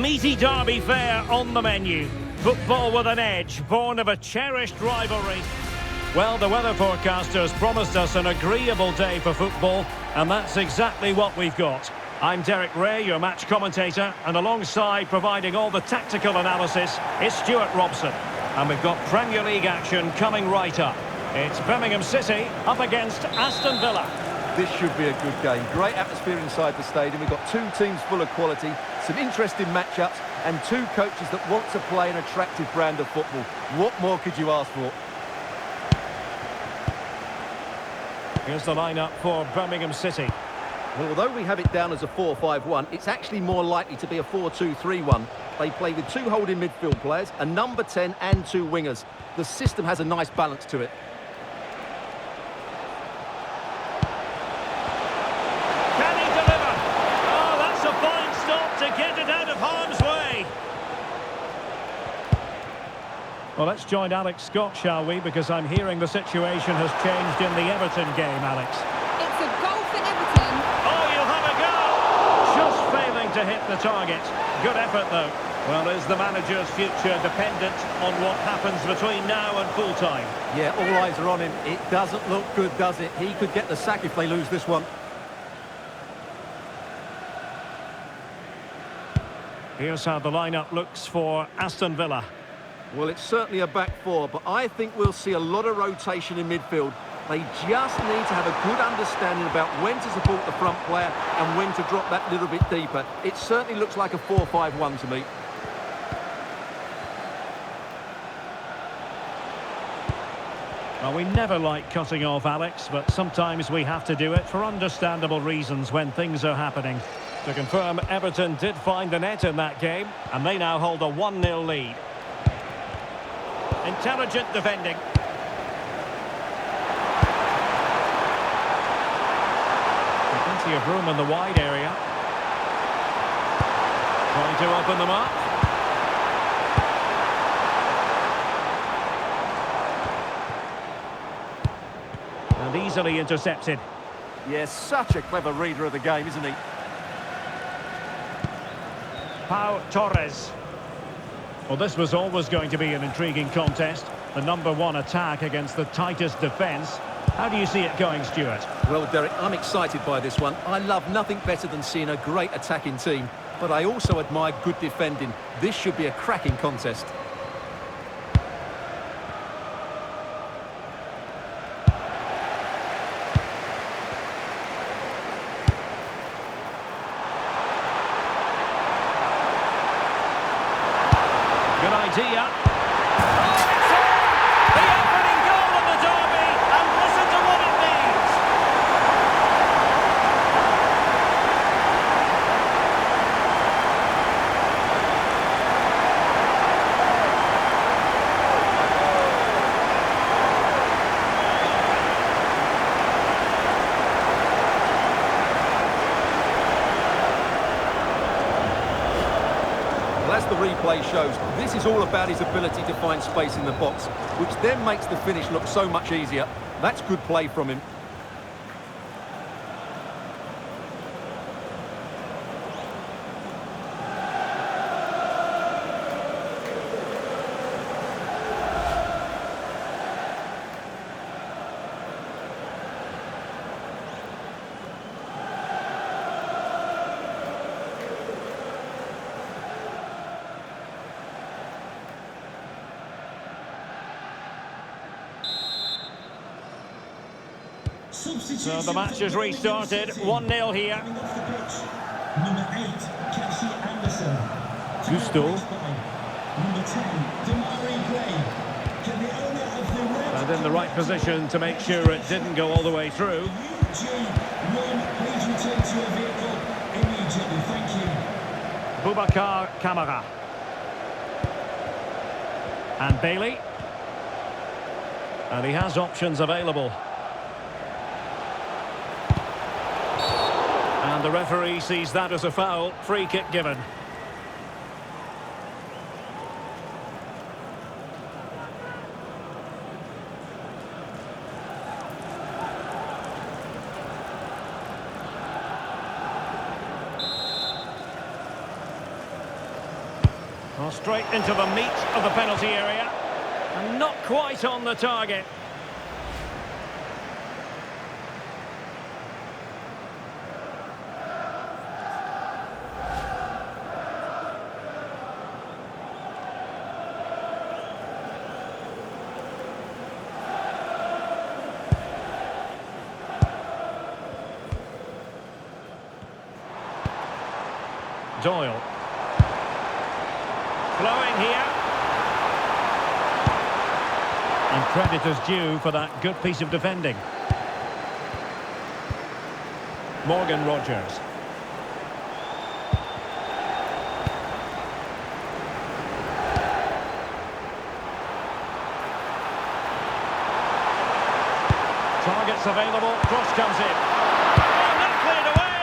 meaty derby fare on the menu. Football with an edge, born of a cherished rivalry. Well, the weather forecasters promised us an agreeable day for football, and that's exactly what we've got. I'm Derek Ray, your match commentator, and alongside providing all the tactical analysis is Stuart Robson. And we've got Premier League action coming right up. It's Birmingham City up against Aston Villa. This should be a good game. Great atmosphere inside the stadium. We've got two teams full of quality, some interesting matchups, and two coaches that want to play an attractive brand of football. What more could you ask for? Here's the lineup for Birmingham City. Well, although we have it down as a 4-5-1, it's actually more likely to be a 4-2-3-1. They play with two holding midfield players, a number 10 and two wingers. The system has a nice balance to it. Can he deliver? Oh, that's a fine stop to get it out of harm's way. Well, let's join Alex Scott, shall we? Because I'm hearing the situation has changed in the Everton game, Alex. It's a goal for Everton. Oh, you'll have a go! Just failing to hit the target. Good effort, though. Well, is the manager's future dependent on what happens between now and full-time? Yeah, all eyes are on him. It doesn't look good, does it? He could get the sack if they lose this one. Here's how the lineup looks for Aston Villa. Well, it's certainly a back four, but I think we'll see a lot of rotation in midfield. They just need to have a good understanding about when to support the front player and when to drop that little bit deeper. It certainly looks like a 4-5-1 to me. Well, we never like cutting off, Alex, but sometimes we have to do it for understandable reasons when things are happening. To confirm, Everton did find the net in that game, and they now hold a 1-0 lead. Intelligent defending. Plenty of room in the wide area. Trying to open them up. And easily intercepted. Yes, such a clever reader of the game, isn't he? Pau Torres. Well, this was always going to be an intriguing contest. The #1 attack against the tightest defence. How do you see it going, Stuart? Well, Derek, I'm excited by this one. I love nothing better than seeing a great attacking team, but I also admire good defending. This should be a cracking contest. Good idea. Oh, it's in! The opening goal of the derby, and listen to what it means. As the replay shows, this is all about his ability to find space in the box, which then makes the finish look so much easier. That's good play from him. So the match has restarted. 1-0 here. Number 8, Cassie Anderson. Gusto. Number 10, Damari Gray. Can the owner of the red And in the right position to make sure it didn't go all the way through. UG1, please return to your vehicle immediately. Thank you. Boubacar Kamara. And Bailey. And he has options available. And the referee sees that as a foul. Free kick given. Well, straight into the meat of the penalty area. And not quite on the target. Doyle. Flowing here. And credit is due for that good piece of defending. Morgan Rogers. Targets available, cross comes in. Oh, not cleared away!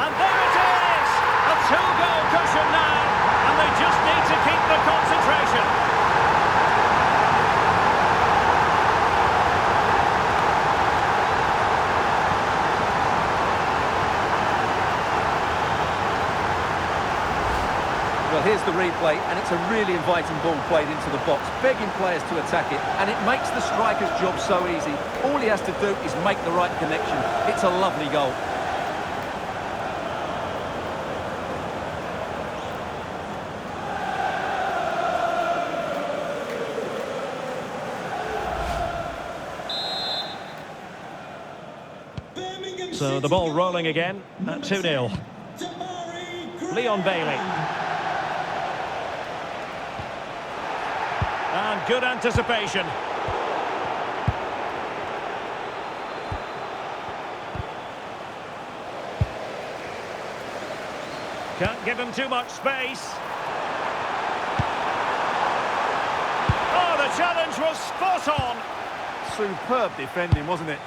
And there it is! A two-goal cushion now, and they just need to keep the concentration. Well, here's the replay, and it's a really inviting ball played into the box, begging players to attack it, and it makes the striker's job so easy. All he has to do is make the right connection. It's a lovely goal. Birmingham So the ball rolling again at 2-0. Leon Bailey. And good anticipation. Can't give him too much space. Oh, the challenge was spot on. Superb defending, wasn't it?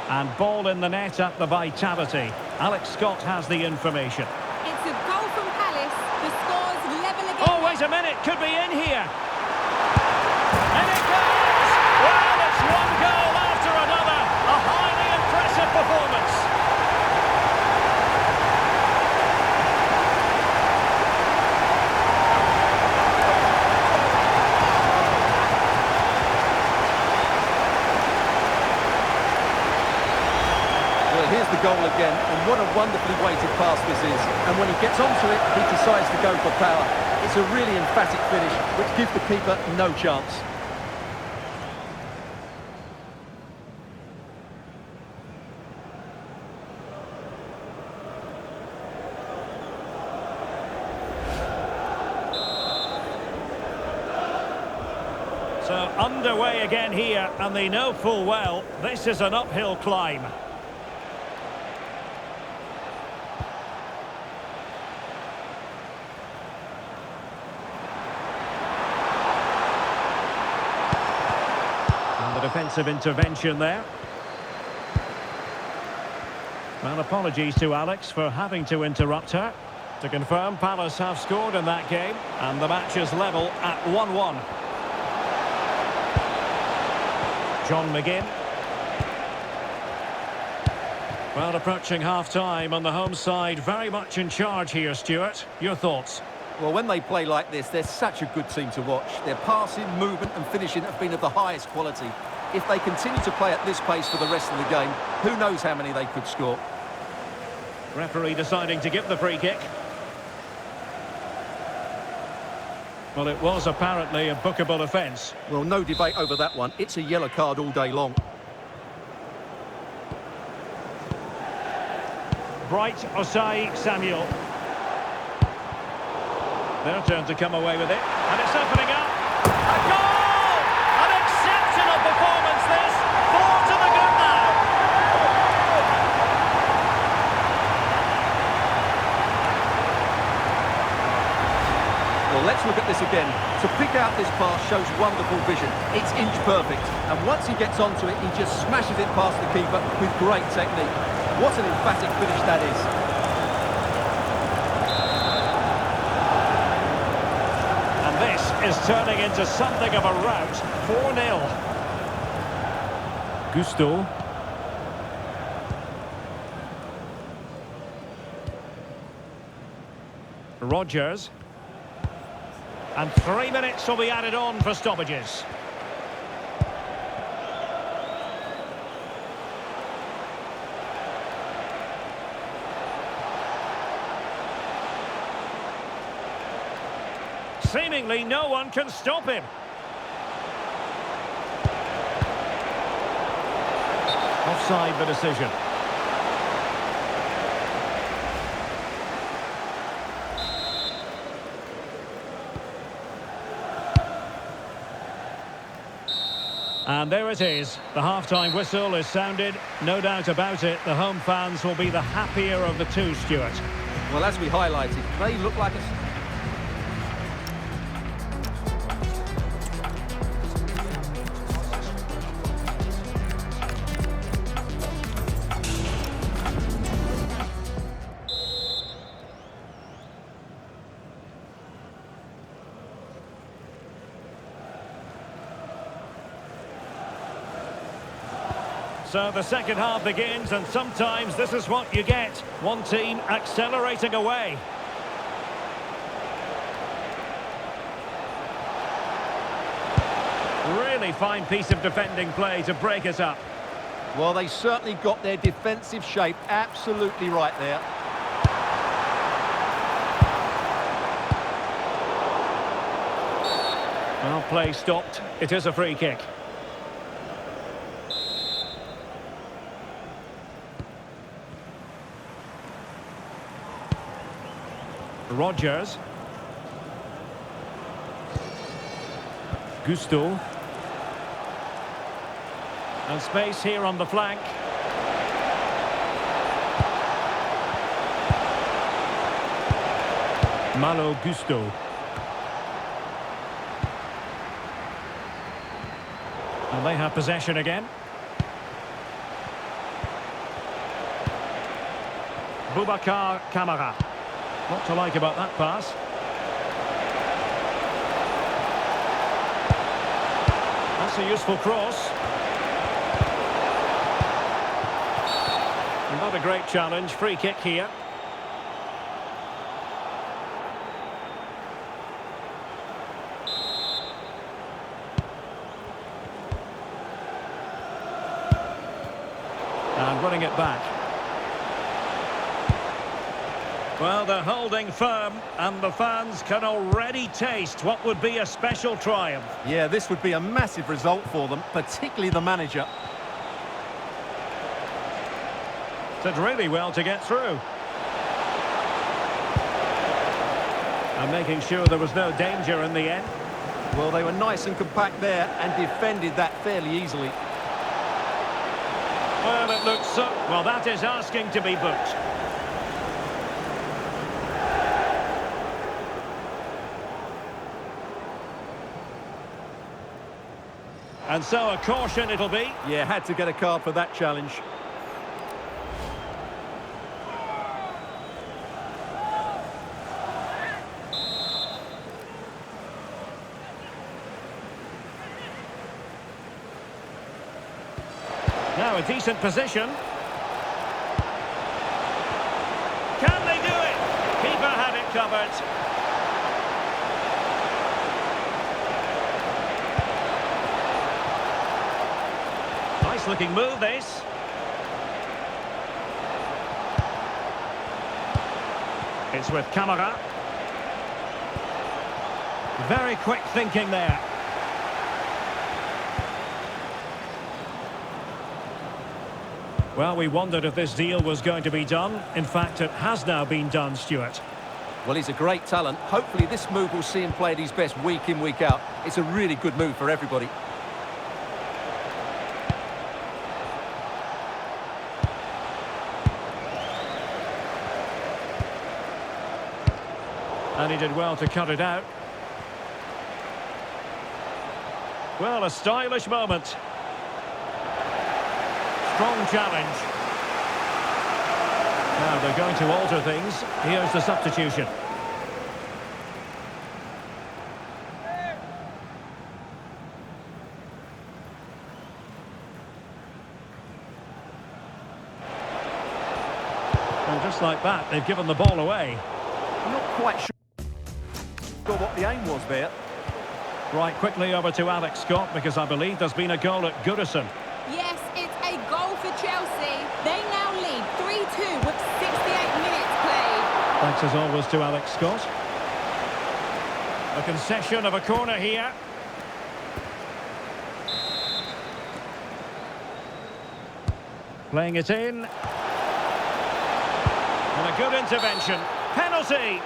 And ball in the net at the Vitality. Alex Scott has the information. It's a goal from Palace. The score's level again. Oh, wait a minute, could be in here. And it goes! Well, it's one goal after another. A highly impressive performance. Well, here's the goal again, and what a wonderfully weighted pass this is. And when he gets onto it, he decides to go for power. It's a really emphatic finish, which gives the keeper no chance. So underway again here, and they know full well this is an uphill climb. And the defensive intervention there. Well, apologies to Alex for having to interrupt her. To confirm, Palace have scored in that game, and the match is level at 1-1. John McGinn. Well, approaching half-time on the home side, very much in charge here, Stuart. Your thoughts? Well, when they play like this, they're such a good team to watch. Their passing, movement and finishing have been of the highest quality. If they continue to play at this pace for the rest of the game, who knows how many they could score. Referee deciding to give the free kick. Well, it was apparently a bookable offence. Well, no debate over that one. It's a yellow card all day long. Bright Osai Samuel. Their turn to come away with it. And it's opening up. A goal! An exceptional performance this. 4 to the good now. Well, let's look at this again. To pick out this pass shows wonderful vision. It's inch perfect. And once he gets onto it, he just smashes it past the keeper with great technique. What an emphatic finish that is. And this is turning into something of a rout. 4-0. Gusto. Rodgers. And 3 minutes will be added on for stoppages. Seemingly no one can stop him. Offside the decision. And there it is. The half-time whistle is sounded. No doubt about it, the home fans will be the happier of the two, Stuart. Well, as we highlighted, they look like a... So the second half begins, and sometimes this is what you get. One team accelerating away. Really fine piece of defending play to break us up. Well, they certainly got their defensive shape absolutely right there. Well, play stopped. It is a free kick. Rodgers. Gusto. And space here on the flank. Malo Gusto. And they have possession again. Boubacar Kamara. What to like about that pass? That's a useful cross. Not a great challenge. Free kick here. And running it back. Well, they're holding firm, and the fans can already taste what would be a special triumph. Yeah, this would be a massive result for them, particularly the manager. Did really well to get through. And making sure there was no danger in the end. Well, they were nice and compact there and defended that fairly easily. Well, it looks so... Well, that is asking to be booked. And so a caution it'll be. Yeah, had to get a card for that challenge. Now a decent position. Can they do it? Keeper had it covered. Nice looking move, this. It's with Kamara. Very quick thinking there. Well, we wondered if this deal was going to be done. In fact, it has now been done, Stuart. Well, he's a great talent. Hopefully this move will see him play at his best week in, week out. It's a really good move for everybody. And he did well to cut it out. Well, a stylish moment. Strong challenge. Now they're going to alter things. Here's the substitution. And just like that, they've given the ball away. I'm not quite sure what the aim was there. Right, quickly over to Alex Scott, because I believe there's been a goal at Goodison. Yes, it's a goal for Chelsea. They now lead 3-2 with 68 minutes played. Thanks as always to Alex Scott. A concession of a corner here. Playing it in. And a good intervention. Penalty!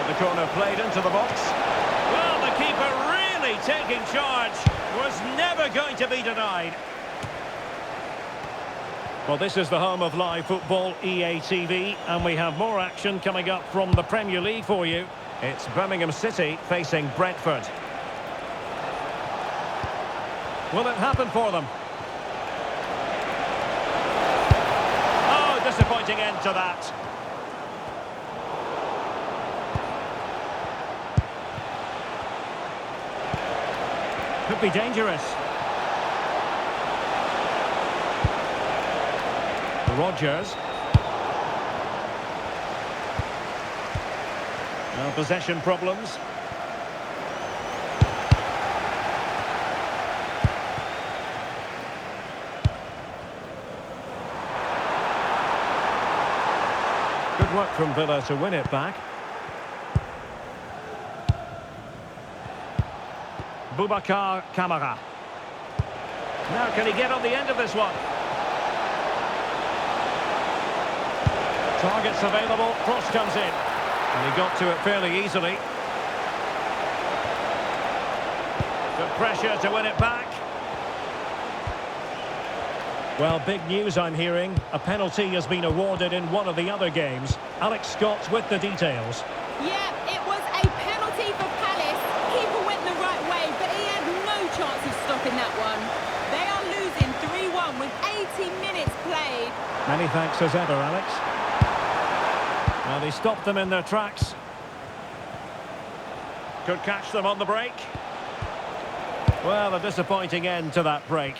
The corner played into the box. Well, the keeper really taking charge. Was never going to be denied. Well, this is the home of live football, EA TV, and we have more action coming up from the Premier League for you. It's Birmingham City facing Brentford. Will it happen for them? Oh, disappointing end to that. Could be dangerous. Rodgers. Now possession problems. Good work from Villa to win it back. Boubacar Kamara. Now can he get on the end of this one? Targets available, cross comes in. And he got to it fairly easily. Good pressure to win it back. Well, big news I'm hearing. A penalty has been awarded in one of the other games. Alex Scott with the details. Yeah, it was a penalty for Palace. Keeper went the right way, but he had no chance of stopping that one. They are losing 3-1 with 80 minutes played. Many thanks as ever, Alex. Well, he stopped them in their tracks. Could catch them on the break. Well, a disappointing end to that break.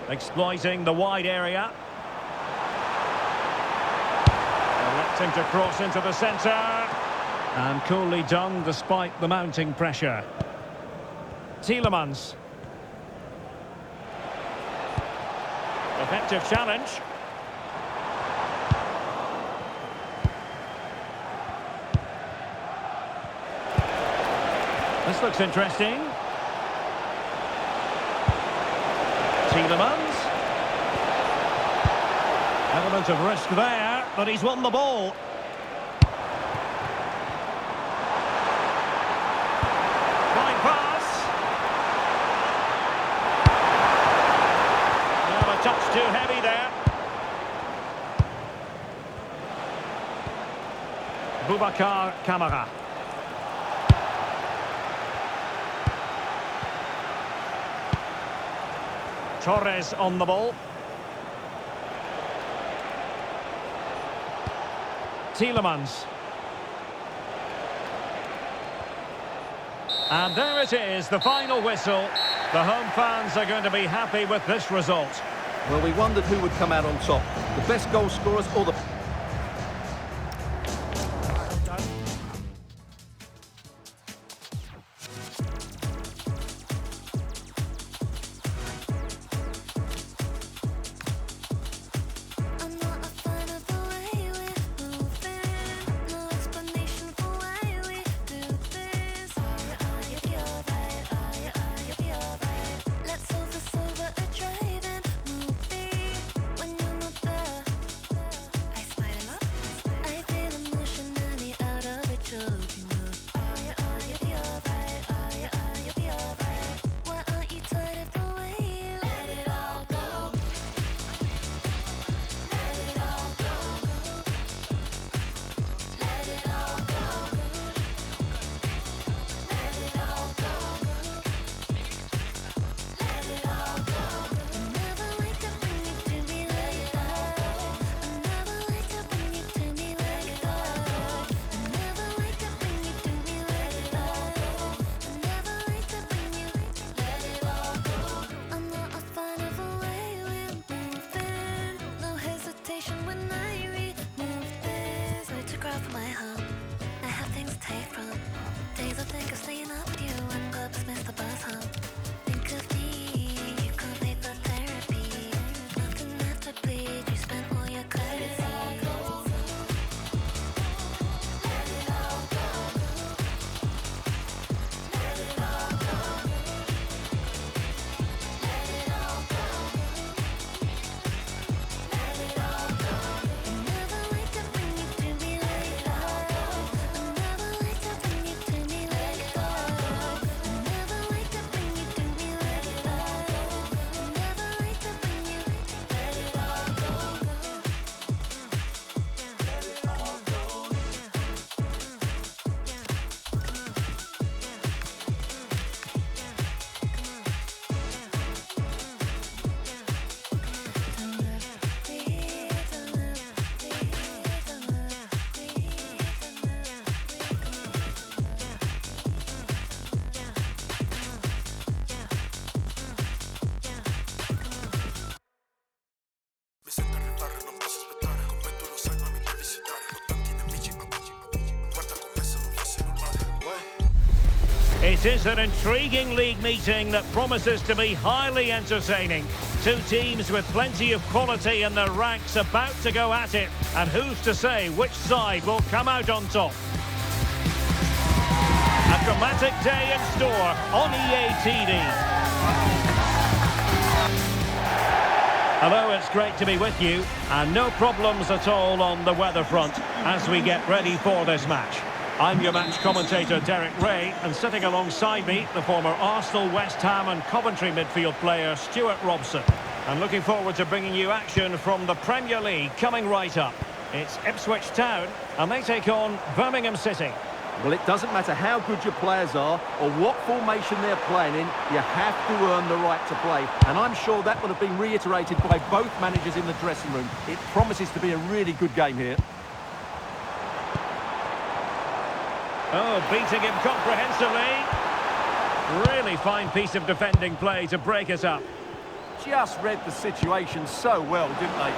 Exploiting the wide area. Electing to cross into the centre. And coolly done despite the mounting pressure. Tielemans. Effective challenge. This looks interesting. Tielemans. Element of risk there, but he's won the ball. Fine pass. Now a touch too heavy there. Boubacar Kamara. Torres on the ball. Tielemans. And there it is, the final whistle. The home fans are going to be happy with this result. Well, we wondered who would come out on top. The best goal scorers or the... It is an intriguing league meeting that promises to be highly entertaining. Two teams with plenty of quality in their ranks about to go at it. And who's to say which side will come out on top? A dramatic day in store on EA TV. Hello, it's great to be with you. And no problems at all on the weather front as we get ready for this match. I'm your match commentator, Derek Ray, and sitting alongside me, the former Arsenal, West Ham and Coventry midfield player, Stuart Robson. And looking forward to bringing you action from the Premier League coming right up. It's Ipswich Town, and they take on Birmingham City. Well, it doesn't matter how good your players are or what formation they're playing in, you have to earn the right to play. And I'm sure that would have been reiterated by both managers in the dressing room. It promises to be a really good game here. Oh, beating him comprehensively. Really fine piece of defending play to break us up. Just read the situation so well, didn't they?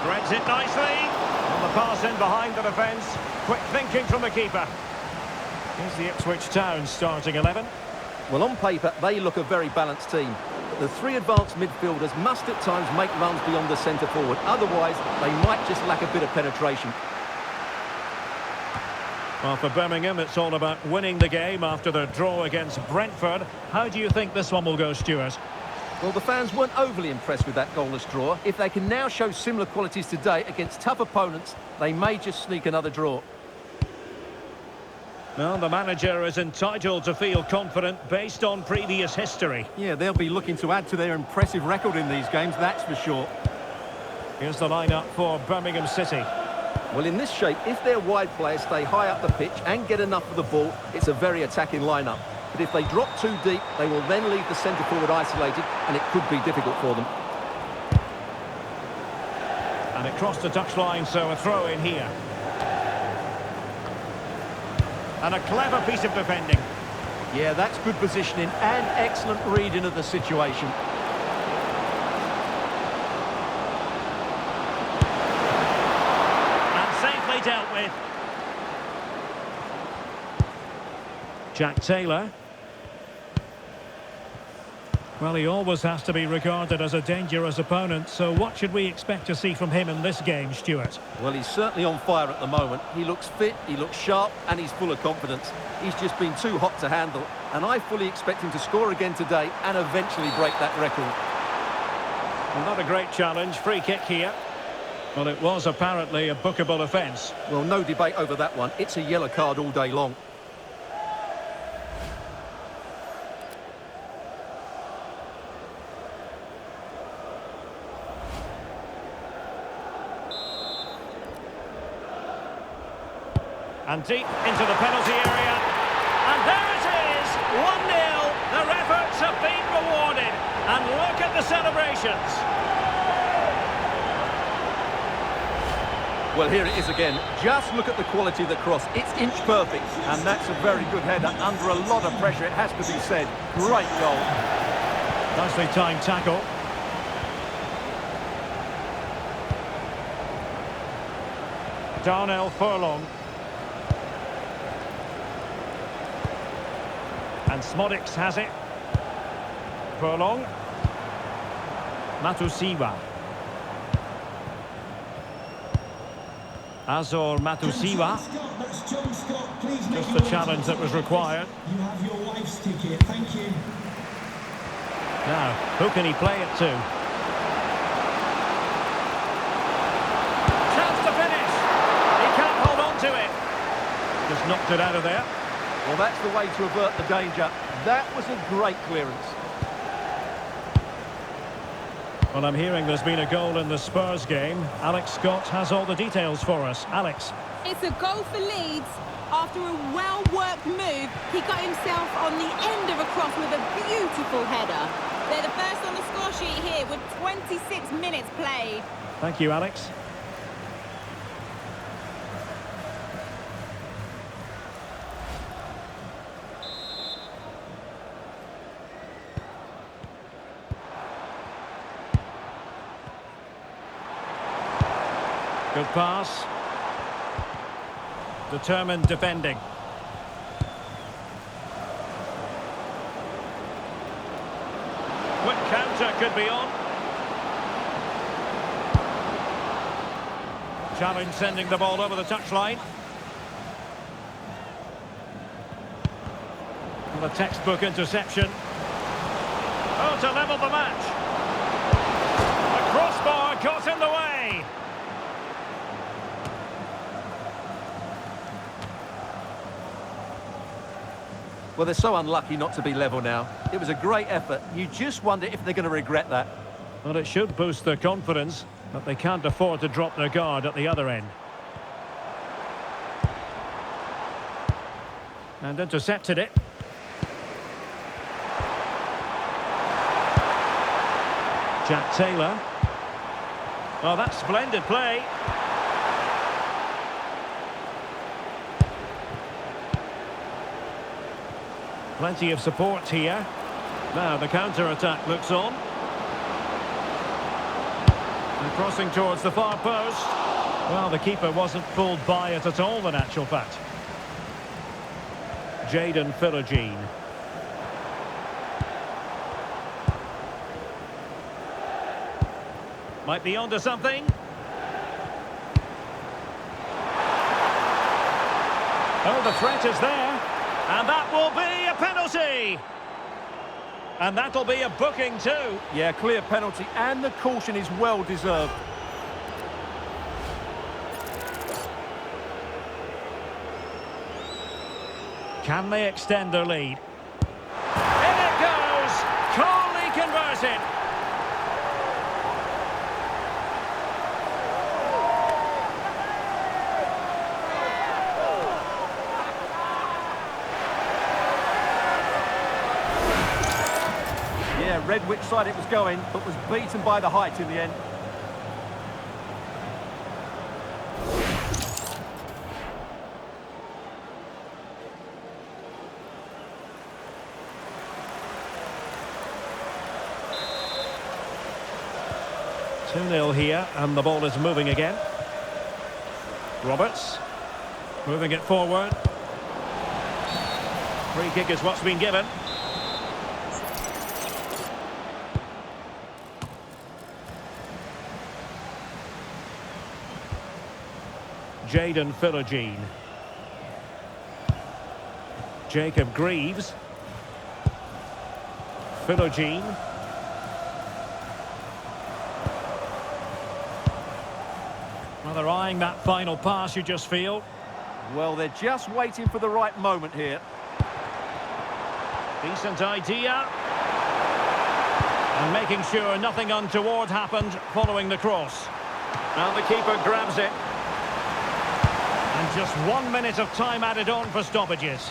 Threads it nicely. And the pass in behind the defence. Quick thinking from the keeper. Here's the Ipswich Town starting 11. Well, on paper, they look a very balanced team. But the three advanced midfielders must at times make runs beyond the centre forward. Otherwise, they might just lack a bit of penetration. Well, for Birmingham, it's all about winning the game after their draw against Brentford. How do you think this one will go, Stuart? Well, the fans weren't overly impressed with that goalless draw. If they can now show similar qualities today against tough opponents, they may just sneak another draw. Well, the manager is entitled to feel confident based on previous history. Yeah, they'll be looking to add to their impressive record in these games, that's for sure. Here's the lineup for Birmingham City. Well, in this shape, if their wide players stay high up the pitch and get enough of the ball, it's a very attacking lineup. But if they drop too deep, they will then leave the centre forward isolated, and it could be difficult for them. And it crossed the touchline, so a throw in here. And a clever piece of defending. Yeah, that's good positioning and excellent reading of the situation. And safely dealt with. Jack Taylor. Well, he always has to be regarded as a dangerous opponent, so what should we expect to see from him in this game, Stuart? Well, he's certainly on fire at the moment. He looks fit, he looks sharp, and he's full of confidence. He's just been too hot to handle, and I fully expect him to score again today and eventually break that record. Well, not a great challenge. Free kick here. Well, it was apparently a bookable offence. Well, no debate over that one. It's a yellow card all day long. And deep into the penalty area. And there it is! 1-0. Their efforts have been rewarded. And look at the celebrations. Well, here it is again. Just look at the quality of the cross. It's inch perfect. And that's a very good header under a lot of pressure, it has to be said. Great goal. Nicely timed tackle. Darnell Furlong. And Smodics has it. Furlong. Matusiwa. Azor Matusiwa. Just the challenge that was required. You have your wife's ticket, thank you. Now, who can he play it to? Chance to finish. He can't hold on to it. Just knocked it out of there. Well, that's the way to avert the danger. That was a great clearance. Well, I'm hearing there's been a goal in the Spurs game. Alex Scott has all the details for us. Alex. It's a goal for Leeds. After a well-worked move, he got himself on the end of a cross with a beautiful header. They're the first on the score sheet here with 26 minutes played. Thank you, Alex. Good pass. Determined defending. Quick counter could be on. Challenge sending the ball over the touchline. And a textbook interception. Oh, to level the match. The crossbar got in the way. Well, they're so unlucky not to be level now. It was a great effort. You just wonder if they're going to regret that. Well, it should boost their confidence, but they can't afford to drop their guard at the other end. And intercepted it. Jack Taylor. Oh, that's splendid play. Plenty of support here. Now the counter-attack looks on. And crossing towards the far post. Well, the keeper wasn't fooled by it at all, in actual fact. Jadon Philogene. Might be onto something. Oh, the threat is there. And that will be a penalty. And that'll be a booking too. Yeah, clear penalty, and the caution is well deserved. Can they extend their lead? In it goes! Calmly converted. Yeah, read which side it was going, but was beaten by the height in the end. Two-nil here, and the ball is moving again. Roberts, moving it forward. Free kick is what's been given. Jadon Philogene. Jacob Greaves. Philogene. Well, they're eyeing that final pass, you just feel. Well, they're just waiting for the right moment here. Decent idea. And making sure nothing untoward happened following the cross. Now the keeper grabs it. And just 1 minute of time added on for stoppages.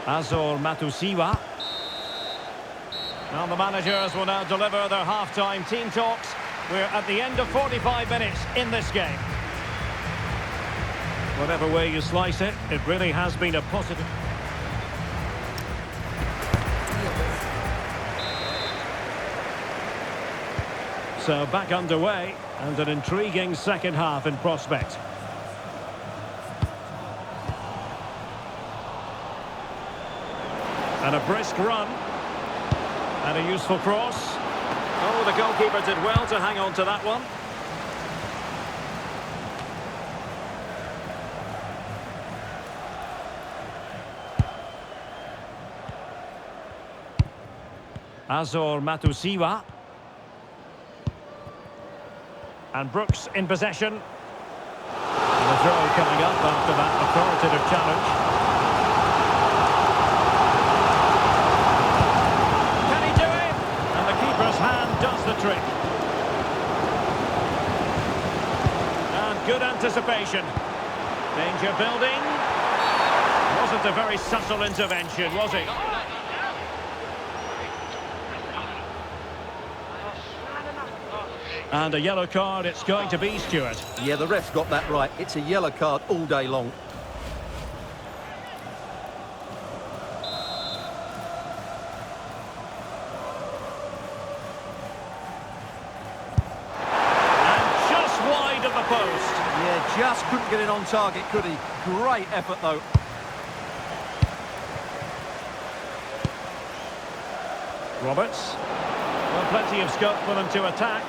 Azor Matusiwa. Now the managers will now deliver their half-time team talks. We're at the end of 45 minutes in this game. Whatever way you slice it, it really has been a positive. So back underway, and an intriguing second half in prospect. And a brisk run. And a useful cross. Oh, the goalkeeper did well to hang on to that one. Azor Matusiwa. And Brooks in possession. And the throw coming up after that authoritative challenge. Hand does the trick. And good anticipation. Danger building. Wasn't a very subtle intervention, was it? And a yellow card it's going to be, Stuart. Yeah, the ref's got that right. It's a yellow card all day long. just couldn't get it on target, could he? Great effort, though. Roberts. Well, plenty of scope for them to attack.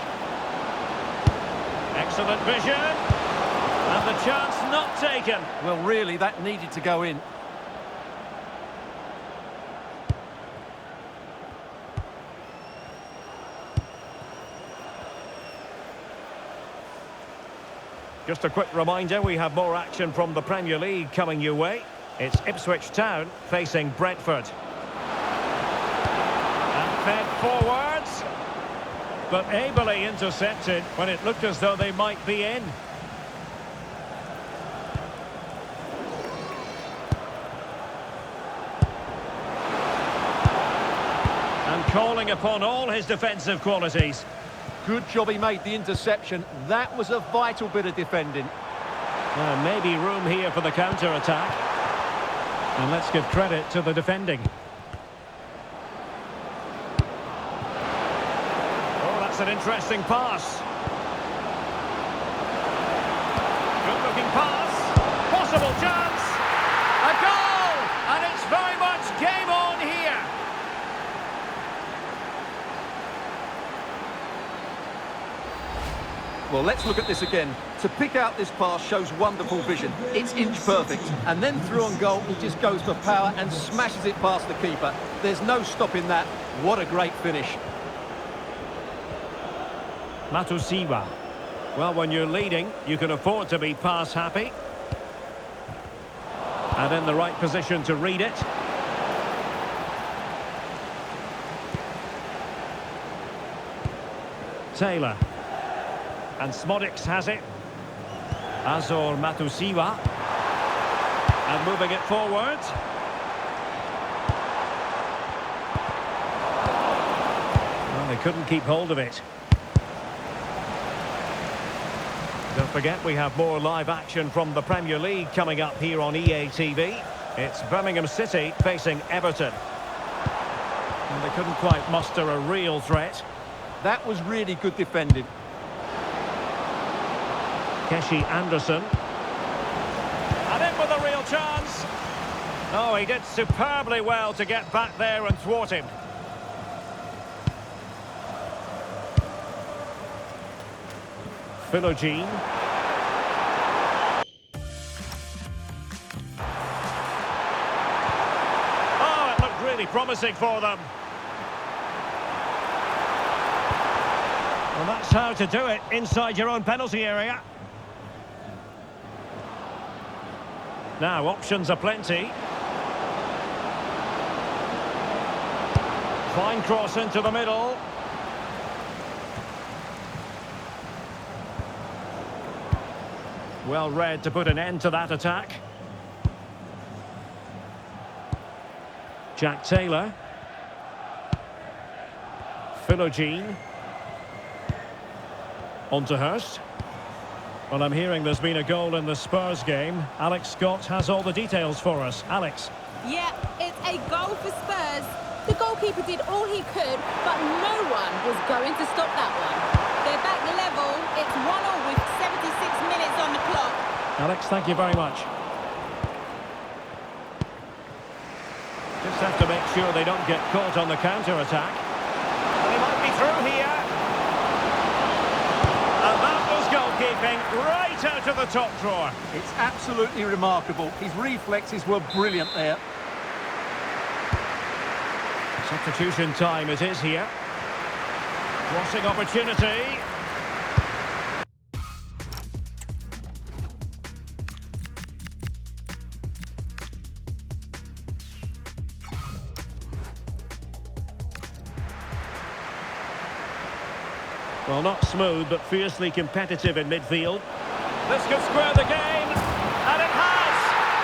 Excellent vision. And the chance not taken. Well, really, that needed to go in. Just a quick reminder, we have more action from the Premier League coming your way. It's Ipswich Town facing Brentford. And fed forwards, but ably intercepted when it looked as though they might be in. And calling upon all his defensive qualities. Good job he made the interception. That was a vital bit of defending. Maybe room here for the counter-attack. And let's give credit to the defending. Oh, that's an interesting pass. Good-looking pass. Possible chance. A goal! And it's very much game on here. Well, let's look at this again. To pick out this pass shows wonderful vision. It's inch perfect. And then through on goal, he just goes for power and smashes it past the keeper. There's no stopping that. What a great finish. Matusiwa. Well, when you're leading, you can afford to be pass happy. And in the right position to read it. Taylor. And Smodics has it. Azor Matusiwa. And moving it forward. Well, they couldn't keep hold of it. Don't forget, we have more live action from the Premier League coming up here on EA TV. It's Birmingham City facing Everton. And they couldn't quite muster a real threat. That was really good defending. Keshi Anderson. And in with a real chance. Oh, he did superbly well to get back there and thwart him. Philogene. Oh, it looked really promising for them. Well, that's how to do it inside your own penalty area. Now, options are plenty. Fine cross into the middle. Well read to put an end to that attack. Jack Taylor. Philogene. On to Hurst. Well, I'm hearing there's been a goal in the Spurs game. Alex Scott has all the details for us. Alex. Yeah, it's a goal for Spurs. The goalkeeper did all he could, but no one was going to stop that one. They're back level. It's 1-1 with 76 minutes on the clock. Alex, thank you very much. Just have to make sure they don't get caught on the counter-attack. Well, they might be through here. And that was goalkeeping right out of the top drawer. It's absolutely remarkable. His reflexes were brilliant there. Substitution time it is here. Crossing opportunity. Well, not smooth, but fiercely competitive in midfield. This could square the game, and it has!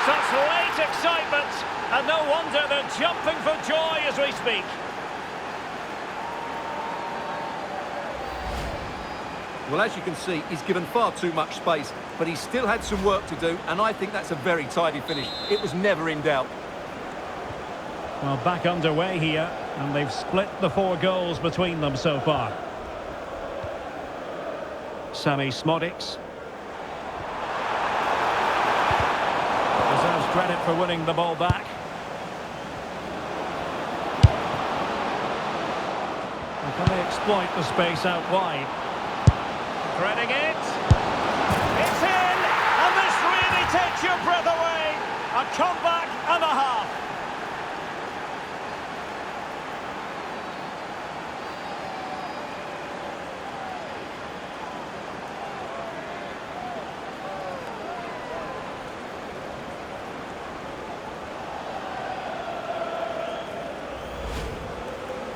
Such late excitement, and no wonder they're jumping for joy as we speak. Well, as you can see, he's given far too much space, but he still had some work to do, and I think that's a very tidy finish. It was never in doubt. Well, back underway here, and they've split the 4 goals between them so far. Sammy Smodics. credit for winning the ball back. And can they exploit the space out wide? Threading it. It's in! And this really takes your breath away. A comeback and a half.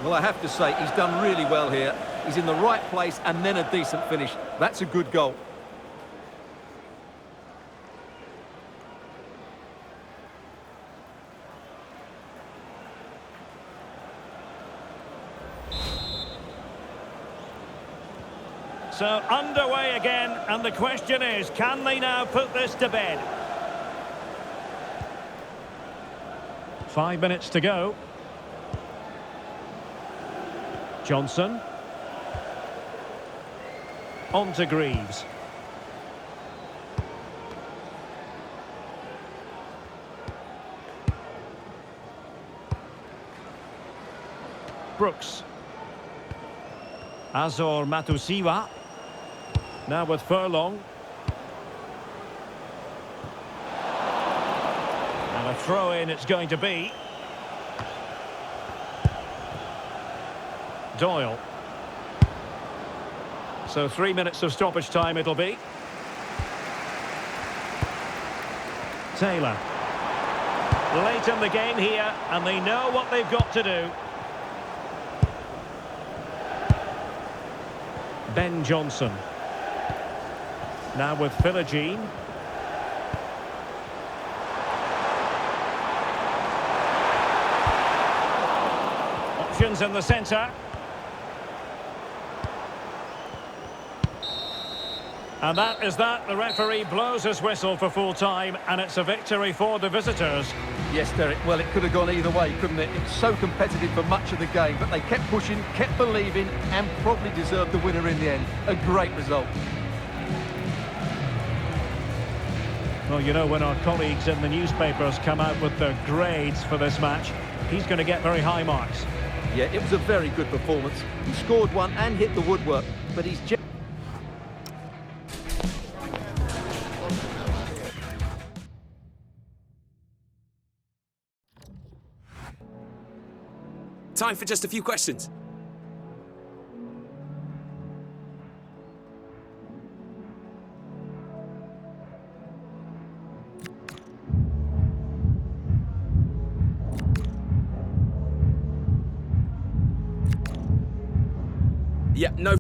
Well, I have to say, he's done really well here. He's in the right place and then a decent finish. That's a good goal. So underway again, and the question is, can they now put this to bed? 5 minutes to go. Johnson. On to Greaves. Brooks. Azor Matusiwa. Now with Furlong. And a throw-in it's going to be. Doyle. So 3 minutes of stoppage time it'll be. Taylor. Late in the game here, and they know what they've got to do. Ben Johnson. Now with Philogene. Options in the centre. And that is that. The referee blows his whistle for full time, and it's a victory for the visitors. Yes, Derek, well, it could have gone either way, couldn't it? It's so competitive for much of the game, but they kept pushing, kept believing, and probably deserved the winner in the end. A great result. Well, you know, when our colleagues in the newspapers come out with their grades for this match, he's going to get very high marks. Yeah, it was a very good performance. He scored one and hit the woodwork, but he's just... Time for just a few questions. Yeah, no.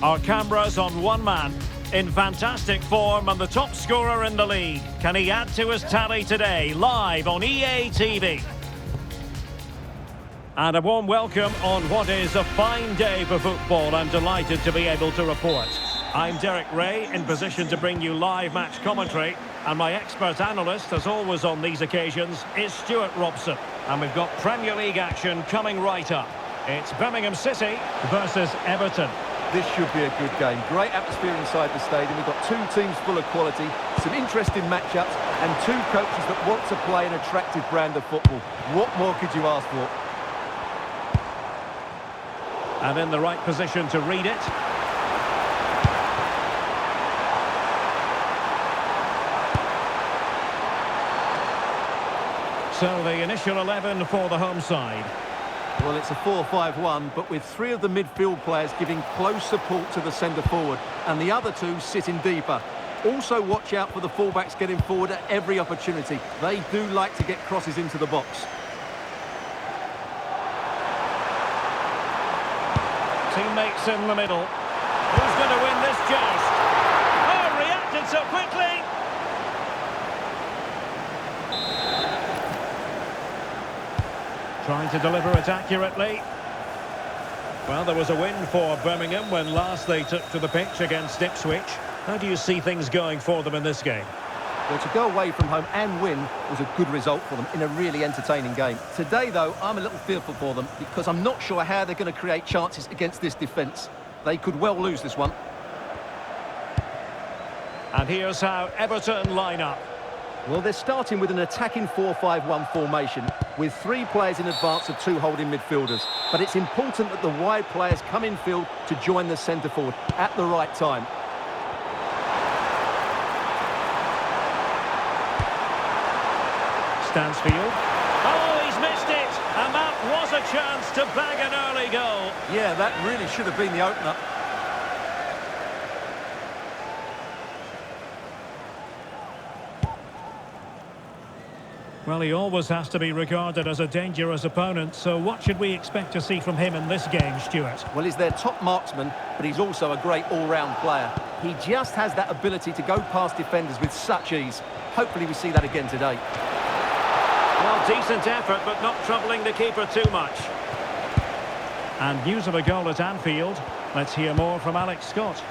Our cameras on one man. in fantastic form and the top scorer in the league. Can he add to his tally today? Live on EA TV. And a warm welcome on what is a fine day for football. I'm delighted to be able to report. I'm Derek Ray, in position to bring you live match commentary. And my expert analyst, as always on these occasions, is Stuart Robson. And we've got Premier League action coming right up. It's Birmingham City versus Everton. This should be a good game. Great atmosphere inside the stadium. We've got two teams full of quality, some interesting matchups, and two coaches that want to play an attractive brand of football. What more could you ask for? And in the right position to read it. So the initial 11 for the home side. Well, it's a 4-5-1, but with three of the midfield players giving close support to the centre-forward, and the other two sitting deeper. Also watch out for the fullbacks getting forward at every opportunity. They do like to get crosses into the box. Teammates in the middle. Who's going to win this joust? Oh, reacted so quickly! Trying to deliver it accurately. Well, there was a win for Birmingham when last they took to the pitch against Ipswich. How do you see things going for them in this game? Well, to go away from home and win was a good result for them in a really entertaining game. Today, though, I'm a little fearful for them because I'm not sure how they're going to create chances against this defence. They could well lose this one. And here's how Everton line up. Well, they're starting with an attacking 4-5-1 formation with three players in advance of two holding midfielders. But it's important that the wide players come in field to join the centre-forward at the right time. Stansfield. Oh, he's missed it! And that was a chance to bag an early goal. Yeah, that really should have been the opener. Well, he always has to be regarded as a dangerous opponent, so what should we expect to see from him in this game, Stuart? Well, he's their top marksman, but he's also a great all-round player. He just has that ability to go past defenders with such ease. Hopefully we see that again today. Well, decent effort, but not troubling the keeper too much. And news of a goal at Anfield. Let's hear more from Alex Scott.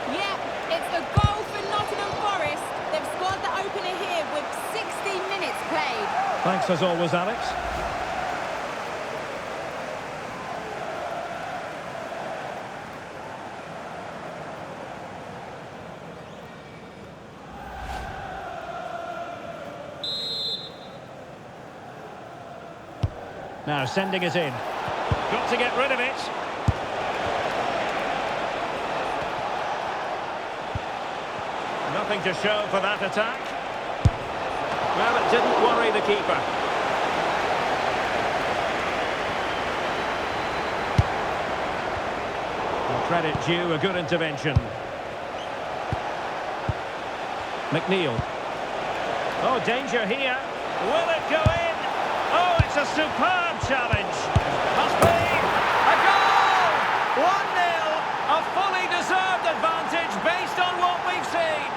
Yeah, it's a goal for Nottingham Forest. They've scored the opener here with 60 minutes played. Thanks as always, Alex. Now sending it in. Got to get rid of it. Nothing to show for that attack. Well, it didn't worry the keeper. And credit due, a good intervention. McNeil. Oh, danger here. Will it go in? Oh, it's a superb challenge. Must be a goal! 1-0. A fully deserved advantage based on what we've seen.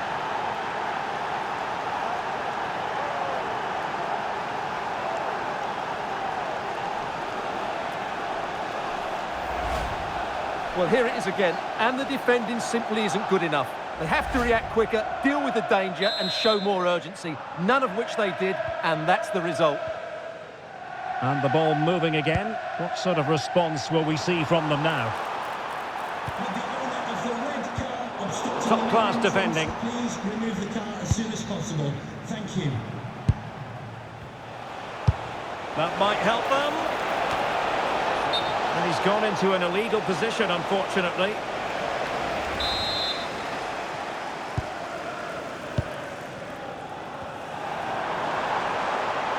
Well, here it is again, and the defending simply isn't good enough. They have to react quicker, deal with the danger, and show more urgency, none of which they did, and that's the result. And the ball moving again. What sort of response will we see from them now? Top class defending. Please remove the car as soon as possible. Thank you. That might help them. And he's gone into an illegal position, unfortunately.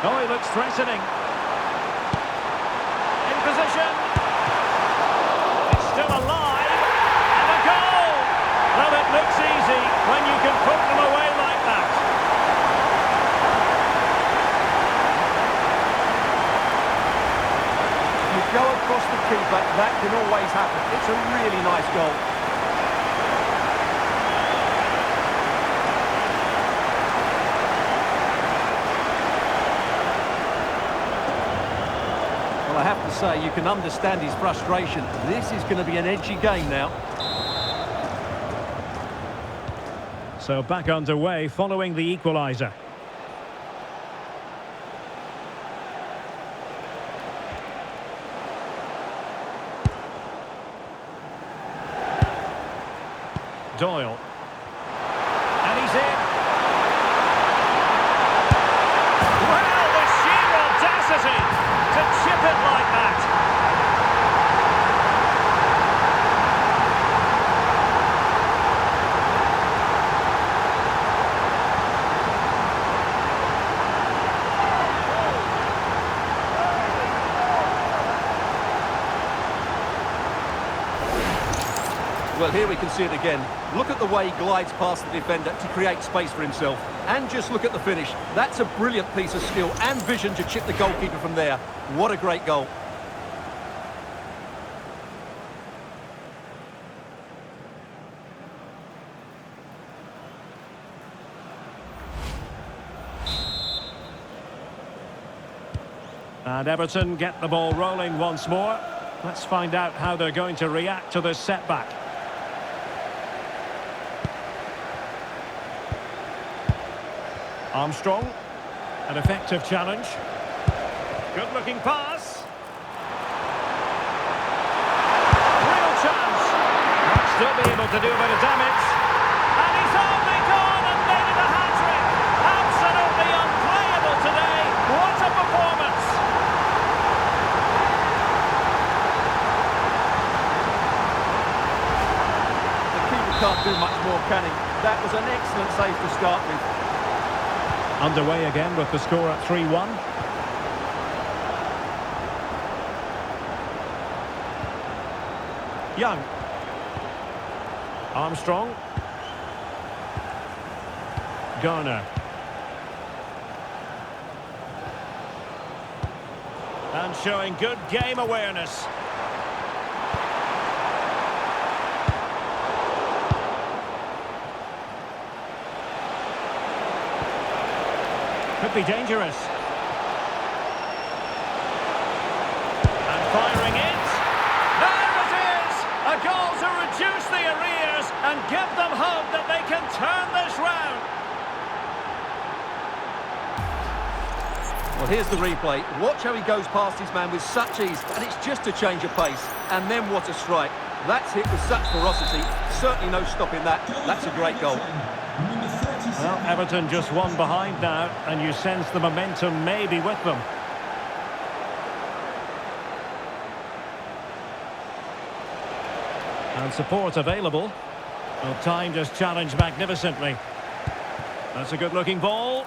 Oh, he looks threatening. In position. It's still alive. And a goal! Well, it looks easy when you can put them away like that. You go across the keeper, that can always happen. It's a really nice goal. say, you can understand his frustration. This is going to be an edgy game now. So back underway following the equaliser. Doyle. And he's in. Well, the sheer audacity to chip it like that. Well, here we can see it again. Look at the way he glides past the defender to create space for himself. And just look at the finish. That's a brilliant piece of skill and vision to chip the goalkeeper from there. What a great goal. And Everton get the ball rolling once more. Let's find out how they're going to react to this setback. Armstrong, an effective challenge. Good-looking pass. Real chance. Might still be able to do a bit of damage. And he's only gone and made it a hat-trick. Absolutely unplayable today. What a performance. The keeper can't do much more, can he? That was an excellent save to start with. Underway again with the score at 3-1. Young. Armstrong. Garner. And showing good game awareness. Could be dangerous. And firing it. There it is! A goal to reduce the arrears and give them hope that they can turn this round. Well, here's the replay. Watch how he goes past his man with such ease, and it's just a change of pace. And then what a strike. That's hit with such ferocity. Certainly no stopping that. That's a great goal. Well, Everton just one behind now, and you sense the momentum may be with them. And support available. Well, timed his challenge magnificently. That's a good-looking ball.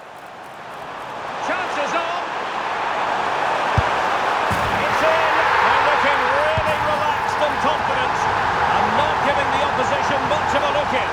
Chances on. It's in. They're looking really relaxed and confident, and not giving the opposition much of a look in.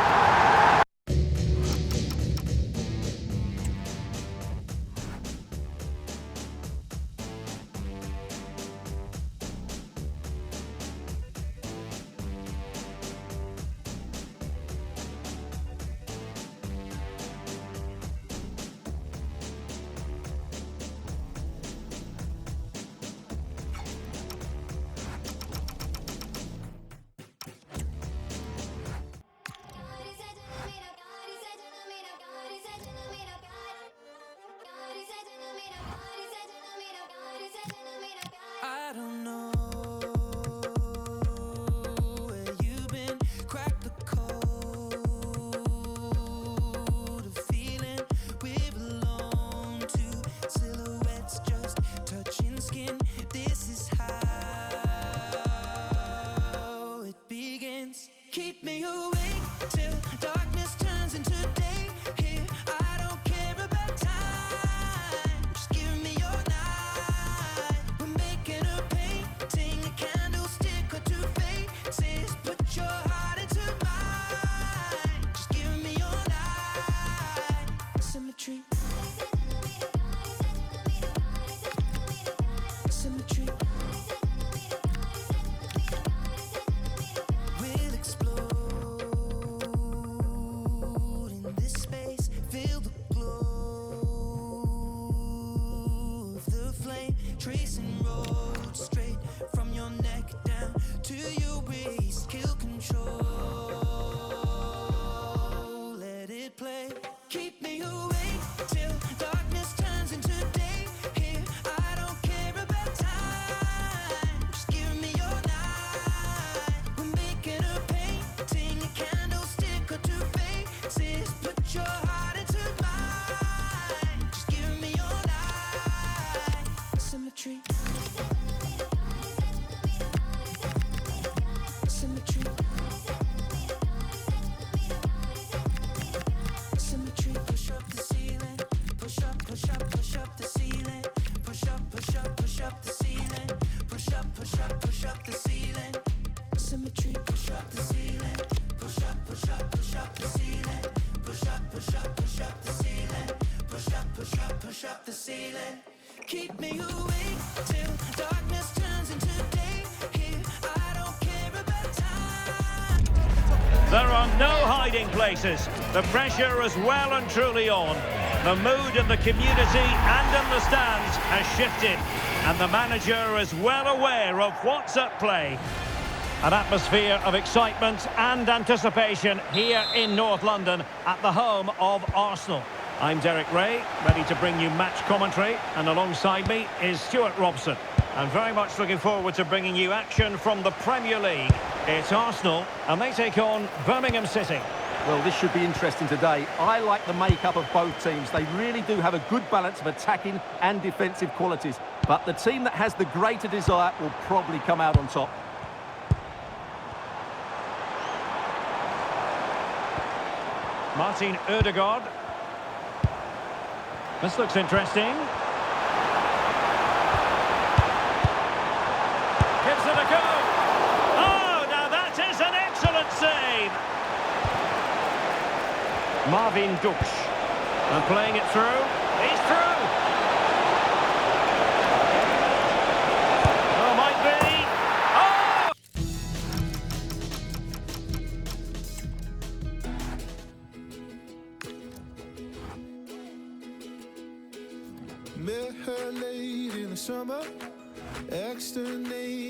Keep me awake till darkness turns into day. Here, I don't care about time. Just give me your night. We're making a painting, a candlestick or two faces. Put your heart into mine. Just give me your light. Symmetry. Symmetry. Symmetry. Push up the ceiling. Push up, push up, push up the ceiling. Push up, push up, push up the ceiling. Push up, push up, push up the ceiling. Symmetry. Push up the ceiling. Push up, push up, push up the ceiling. Push up, push up, push up the ceiling. Push up, push up, push up the ceiling. Keep me awake till darkness turns into day. Here, I don't care about time. There are no hiding places. The pressure is well and truly on. The mood in the community and in the stands has shifted, and the manager is well aware of what's at play. An atmosphere of excitement and anticipation here in North London at the home of Arsenal. I'm Derek Ray, ready to bring you match commentary, and alongside me is Stuart Robson. I'm very much looking forward to bringing you action from the Premier League. It's Arsenal, and they take on Birmingham City. Well, this should be interesting today. I like the makeup of both teams. They really do have a good balance of attacking and defensive qualities. But the team that has the greater desire will probably come out on top. Martin Ødegaard. This looks interesting. Gives it a go. Oh, now that is an excellent save. Marvin Duksch. And playing it through. He's through. Oh, might be. Oh! Met her late in the summer, asked her name